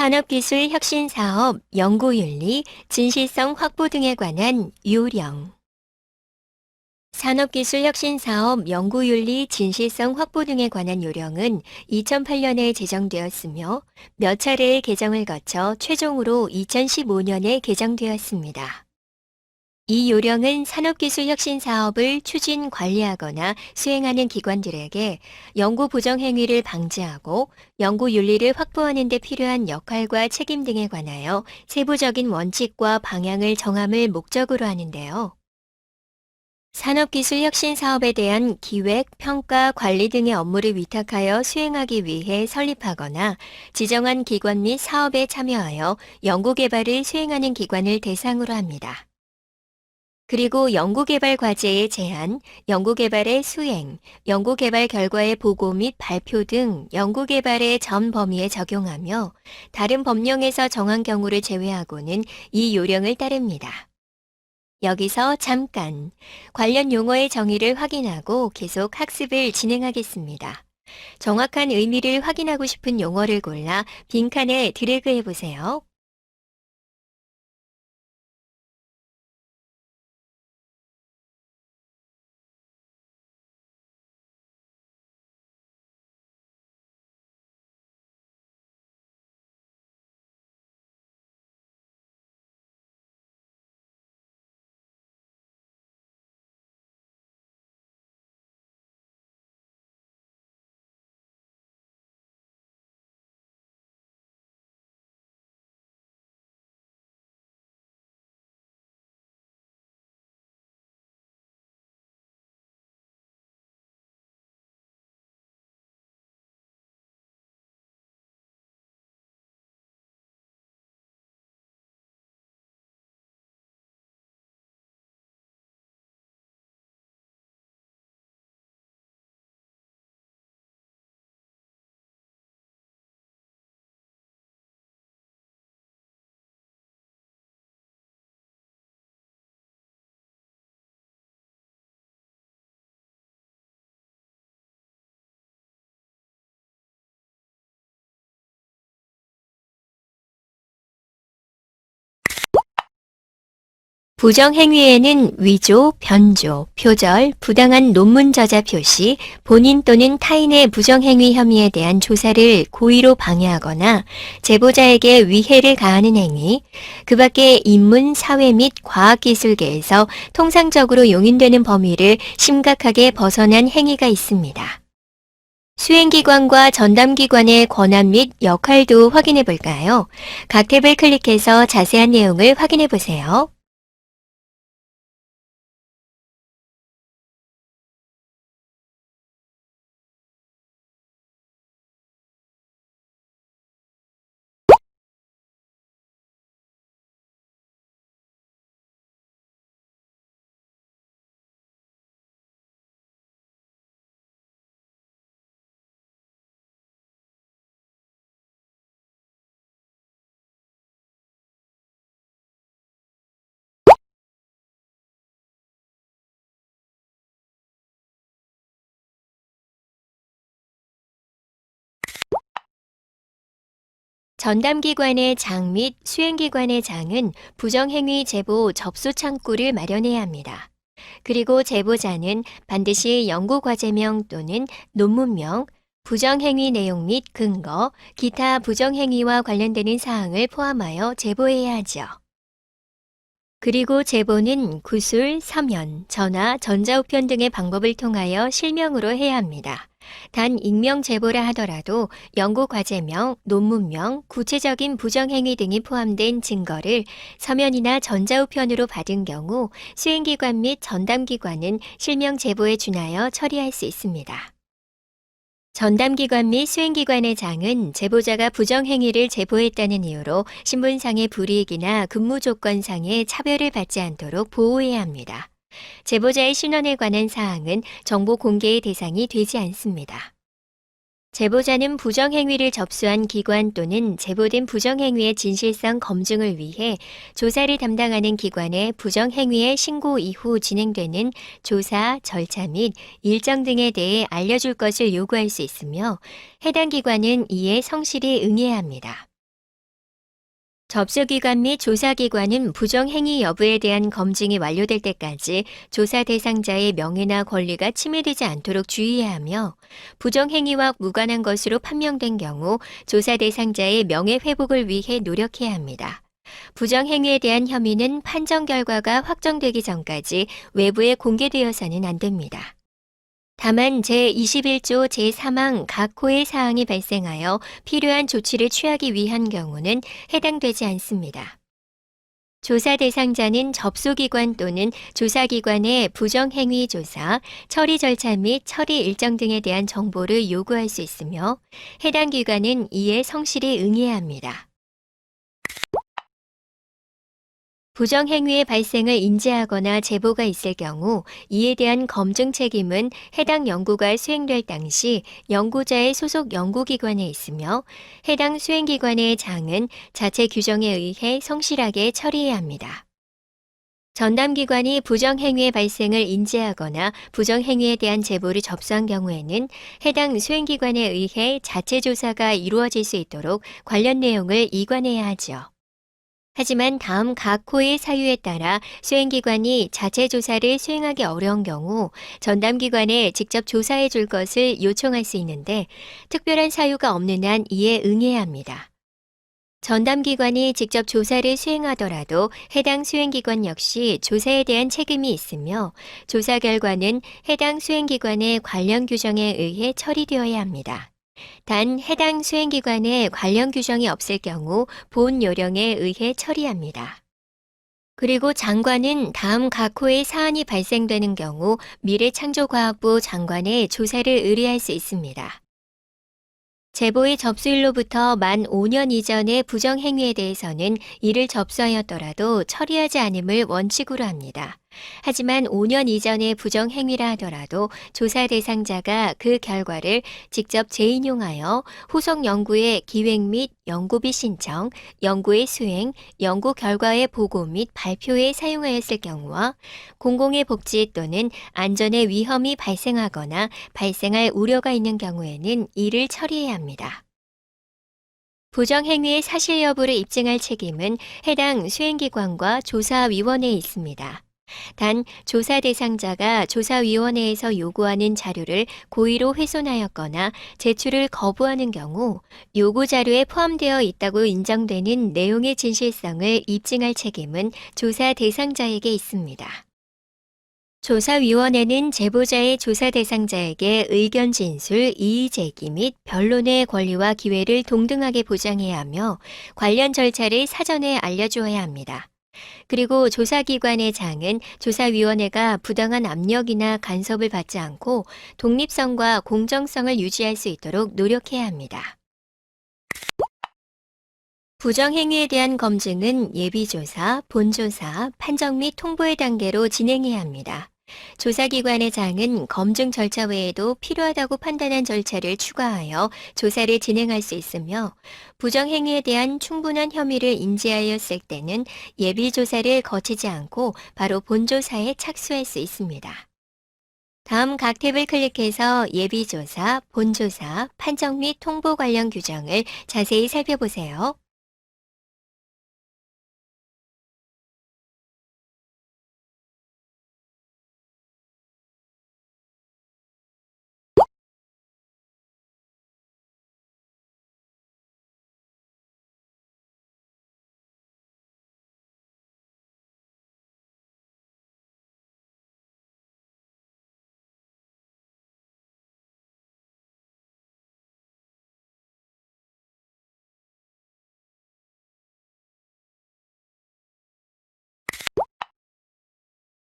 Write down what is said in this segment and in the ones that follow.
산업기술 혁신사업, 연구윤리, 진실성 확보 등에 관한 요령. 산업기술 혁신사업, 연구윤리, 진실성 확보 등에 관한 요령은 2008년에 제정되었으며 몇 차례의 개정을 거쳐 최종으로 2015년에 개정되었습니다. 이 요령은 산업기술 혁신 사업을 추진, 관리하거나 수행하는 기관들에게 연구 부정 행위를 방지하고 연구 윤리를 확보하는 데 필요한 역할과 책임 등에 관하여 세부적인 원칙과 방향을 정함을 목적으로 하는데요. 산업기술 혁신 사업에 대한 기획, 평가, 관리 등의 업무를 위탁하여 수행하기 위해 설립하거나 지정한 기관 및 사업에 참여하여 연구개발을 수행하는 기관을 대상으로 합니다. 그리고 연구개발 과제의 제한, 연구개발의 수행, 연구개발 결과의 보고 및 발표 등 연구개발의 전 범위에 적용하며 다른 법령에서 정한 경우를 제외하고는 이 요령을 따릅니다. 여기서 잠깐 관련 용어의 정의를 확인하고 계속 학습을 진행하겠습니다. 정확한 의미를 확인하고 싶은 용어를 골라 빈칸에 드래그해 보세요. 부정행위에는 위조, 변조, 표절, 부당한 논문 저자 표시, 본인 또는 타인의 부정행위 혐의에 대한 조사를 고의로 방해하거나 제보자에게 위해를 가하는 행위, 그 밖에 인문, 사회 및 과학기술계에서 통상적으로 용인되는 범위를 심각하게 벗어난 행위가 있습니다. 수행기관과 전담기관의 권한 및 역할도 확인해 볼까요? 각 탭을 클릭해서 자세한 내용을 확인해 보세요. 전담기관의 장 및 수행기관의 장은 부정행위 제보 접수 창구를 마련해야 합니다. 그리고 제보자는 반드시 연구과제명 또는 논문명, 부정행위 내용 및 근거, 기타 부정행위와 관련되는 사항을 포함하여 제보해야 하죠. 그리고 제보는 구술, 서면, 전화, 전자우편 등의 방법을 통하여 실명으로 해야 합니다. 단 익명 제보라 하더라도 연구 과제명, 논문명, 구체적인 부정행위 등이 포함된 증거를 서면이나 전자우편으로 받은 경우 수행기관 및 전담기관은 실명 제보에 준하여 처리할 수 있습니다. 전담기관 및 수행기관의 장은 제보자가 부정행위를 제보했다는 이유로 신분상의 불이익이나 근무조건상의 차별을 받지 않도록 보호해야 합니다. 제보자의 신원에 관한 사항은 정보 공개의 대상이 되지 않습니다. 제보자는 부정행위를 접수한 기관 또는 제보된 부정행위의 진실성 검증을 위해 조사를 담당하는 기관의 부정행위의 신고 이후 진행되는 조사, 절차 및 일정 등에 대해 알려줄 것을 요구할 수 있으며 해당 기관은 이에 성실히 응해야 합니다. 접수기관 및 조사기관은 부정행위 여부에 대한 검증이 완료될 때까지 조사 대상자의 명예나 권리가 침해되지 않도록 주의해야 하며, 부정행위와 무관한 것으로 판명된 경우 조사 대상자의 명예 회복을 위해 노력해야 합니다. 부정행위에 대한 혐의는 판정 결과가 확정되기 전까지 외부에 공개되어서는 안 됩니다. 다만 제21조 제3항 각 호의 사항이 발생하여 필요한 조치를 취하기 위한 경우는 해당되지 않습니다. 조사 대상자는 접수기관 또는 조사기관의 부정행위 조사, 처리 절차 및 처리 일정 등에 대한 정보를 요구할 수 있으며, 해당 기관은 이에 성실히 응해야 합니다. 부정행위의 발생을 인지하거나 제보가 있을 경우 이에 대한 검증 책임은 해당 연구가 수행될 당시 연구자의 소속 연구기관에 있으며, 해당 수행기관의 장은 자체 규정에 의해 성실하게 처리해야 합니다. 전담기관이 부정행위의 발생을 인지하거나 부정행위에 대한 제보를 접수한 경우에는 해당 수행기관에 의해 자체 조사가 이루어질 수 있도록 관련 내용을 이관해야 하죠. 하지만 다음 각 호의 사유에 따라 수행기관이 자체 조사를 수행하기 어려운 경우 전담기관에 직접 조사해 줄 것을 요청할 수 있는데, 특별한 사유가 없는 한 이에 응해야 합니다. 전담기관이 직접 조사를 수행하더라도 해당 수행기관 역시 조사에 대한 책임이 있으며, 조사 결과는 해당 수행기관의 관련 규정에 의해 처리되어야 합니다. 단 해당 수행기관에 관련 규정이 없을 경우 본 요령에 의해 처리합니다. 그리고 장관은 다음 각 호의 사안이 발생되는 경우 미래창조과학부 장관의 조사를 의뢰할 수 있습니다. 제보의 접수일로부터 만 5년 이전의 부정행위에 대해서는 이를 접수하였더라도 처리하지 않음을 원칙으로 합니다. 하지만 5년 이전의 부정행위라 하더라도 조사 대상자가 그 결과를 직접 재인용하여 후속 연구의 기획 및 연구비 신청, 연구의 수행, 연구 결과의 보고 및 발표에 사용하였을 경우와 공공의 복지 또는 안전에 위험이 발생하거나 발생할 우려가 있는 경우에는 이를 처리해야 합니다. 부정행위의 사실 여부를 입증할 책임은 해당 수행기관과 조사위원회에 있습니다. 단 조사 대상자가 조사위원회에서 요구하는 자료를 고의로 훼손하였거나 제출을 거부하는 경우 요구 자료에 포함되어 있다고 인정되는 내용의 진실성을 입증할 책임은 조사 대상자에게 있습니다. 조사위원회는 제보자의 조사 대상자에게 의견 진술, 이의 제기 및 변론의 권리와 기회를 동등하게 보장해야 하며, 관련 절차를 사전에 알려주어야 합니다. 그리고 조사기관의 장은 조사위원회가 부당한 압력이나 간섭을 받지 않고 독립성과 공정성을 유지할 수 있도록 노력해야 합니다. 부정행위에 대한 검증은 예비조사, 본조사, 판정 및 통보의 단계로 진행해야 합니다. 조사기관의 장은 검증 절차 외에도 필요하다고 판단한 절차를 추가하여 조사를 진행할 수 있으며, 부정행위에 대한 충분한 혐의를 인지하였을 때는 예비조사를 거치지 않고 바로 본조사에 착수할 수 있습니다. 다음 각 탭을 클릭해서 예비조사, 본조사, 판정 및 통보 관련 규정을 자세히 살펴보세요.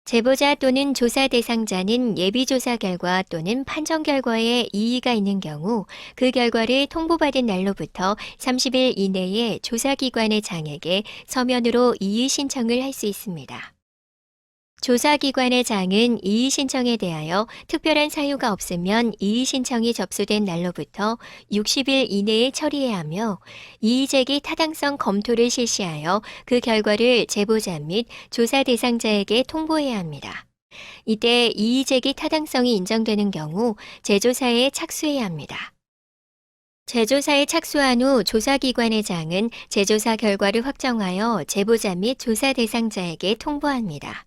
제보자 또는 조사 대상자는 예비조사 결과 또는 판정 결과에 이의가 있는 경우 그 결과를 통보받은 날로부터 30일 이내에 조사기관의 장에게 서면으로 이의 신청을 할 수 있습니다. 조사기관의 장은 이의 신청에 대하여 특별한 사유가 없으면 이의 신청이 접수된 날로부터 60일 이내에 처리해야 하며, 이의 제기 타당성 검토를 실시하여 그 결과를 제보자 및 조사 대상자에게 통보해야 합니다. 이때 이의 제기 타당성이 인정되는 경우 재조사에 착수해야 합니다. 제조사에 착수한 후 조사기관의 장은 제조사 결과를 확정하여 제보자 및 조사 대상자에게 통보합니다.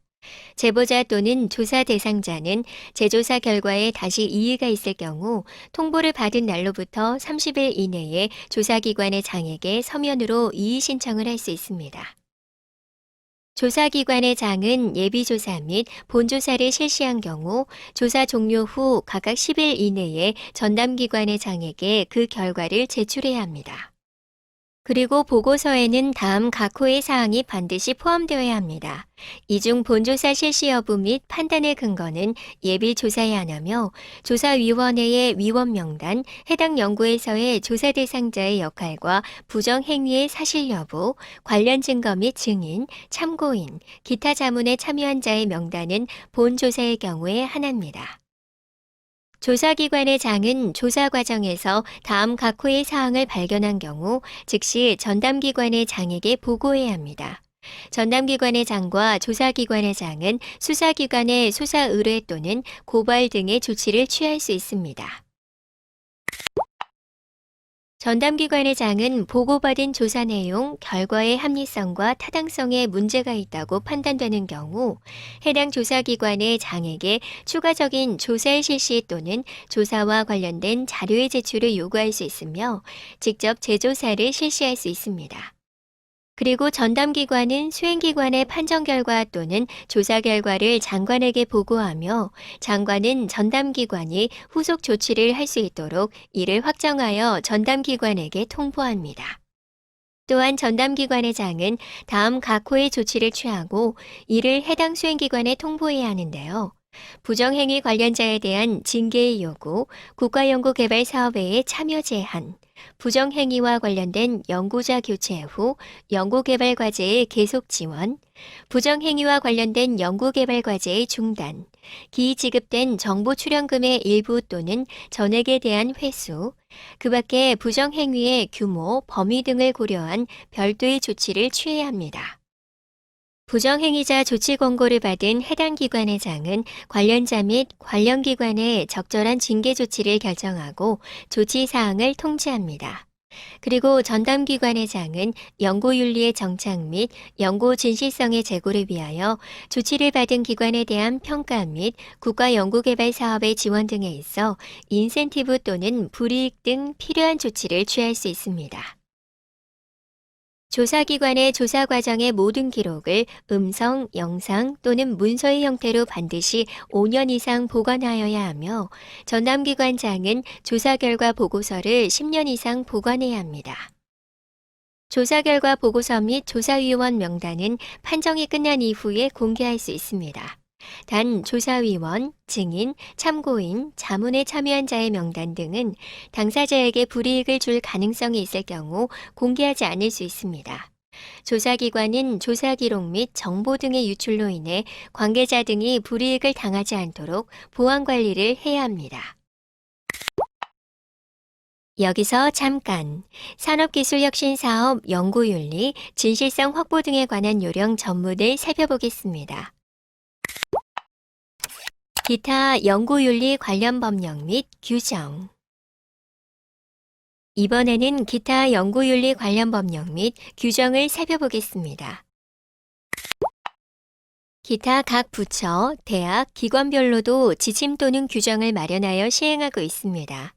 제보자 또는 조사 대상자는 제조사 결과에 다시 이의가 있을 경우 통보를 받은 날로부터 30일 이내에 조사기관의 장에게 서면으로 이의 신청을 할 수 있습니다. 조사기관의 장은 예비조사 및 본조사를 실시한 경우 조사 종료 후 각각 10일 이내에 전담기관의 장에게 그 결과를 제출해야 합니다. 그리고 보고서에는 다음 각 호의 사항이 반드시 포함되어야 합니다. 이 중 본조사 실시 여부 및 판단의 근거는 예비조사에 안하며 조사위원회의 위원 명단, 해당 연구에서의 조사 대상자의 역할과 부정행위의 사실 여부, 관련 증거 및 증인, 참고인, 기타 자문에 참여한 자의 명단은 본조사의 경우에 하나입니다. 조사기관의 장은 조사 과정에서 다음 각 호의 사항을 발견한 경우 즉시 전담기관의 장에게 보고해야 합니다. 전담기관의 장과 조사기관의 장은 수사기관의 수사 의뢰 또는 고발 등의 조치를 취할 수 있습니다. 전담기관의 장은 보고받은 조사 내용, 결과의 합리성과 타당성에 문제가 있다고 판단되는 경우 해당 조사기관의 장에게 추가적인 조사의 실시 또는 조사와 관련된 자료의 제출을 요구할 수 있으며 직접 재조사를 실시할 수 있습니다. 그리고 전담기관은 수행기관의 판정 결과 또는 조사 결과를 장관에게 보고하며 장관은 전담기관이 후속 조치를 할 수 있도록 이를 확정하여 전담기관에게 통보합니다. 또한 전담기관의 장은 다음 각 호의 조치를 취하고 이를 해당 수행기관에 통보해야 하는데요. 부정행위 관련자에 대한 징계의 요구, 국가연구개발사업회의 참여 제한, 부정행위와 관련된 연구자 교체 후 연구개발 과제의 계속 지원, 부정행위와 관련된 연구개발 과제의 중단, 기지급된 정보 출연금의 일부 또는 전액에 대한 회수, 그 밖에 부정행위의 규모, 범위 등을 고려한 별도의 조치를 취해야 합니다. 부정행위자 조치 권고를 받은 해당 기관의 장은 관련자 및 관련 기관에 적절한 징계 조치를 결정하고 조치 사항을 통지합니다. 그리고 전담기관의 장은 연구윤리의 정착 및 연구 진실성의 제고를 위하여 조치를 받은 기관에 대한 평가 및 국가연구개발 사업의 지원 등에 있어 인센티브 또는 불이익 등 필요한 조치를 취할 수 있습니다. 조사기관의 조사 과정의 모든 기록을 음성, 영상 또는 문서의 형태로 반드시 5년 이상 보관하여야 하며 전담기관장은 조사 결과 보고서를 10년 이상 보관해야 합니다. 조사 결과 보고서 및 조사위원 명단은 판정이 끝난 이후에 공개할 수 있습니다. 단 조사위원, 증인, 참고인, 자문에 참여한 자의 명단 등은 당사자에게 불이익을 줄 가능성이 있을 경우 공개하지 않을 수 있습니다. 조사기관은 조사 기록 및 정보 등의 유출로 인해 관계자 등이 불이익을 당하지 않도록 보안 관리를 해야 합니다. 여기서 잠깐 산업기술혁신사업 연구윤리, 진실성 확보 등에 관한 요령 전문을 살펴보겠습니다. 기타 연구윤리 관련 법령 및 규정. 이번에는 기타 연구윤리 관련 법령 및 규정을 살펴보겠습니다. 기타 각 부처, 대학, 기관별로도 지침 또는 규정을 마련하여 시행하고 있습니다.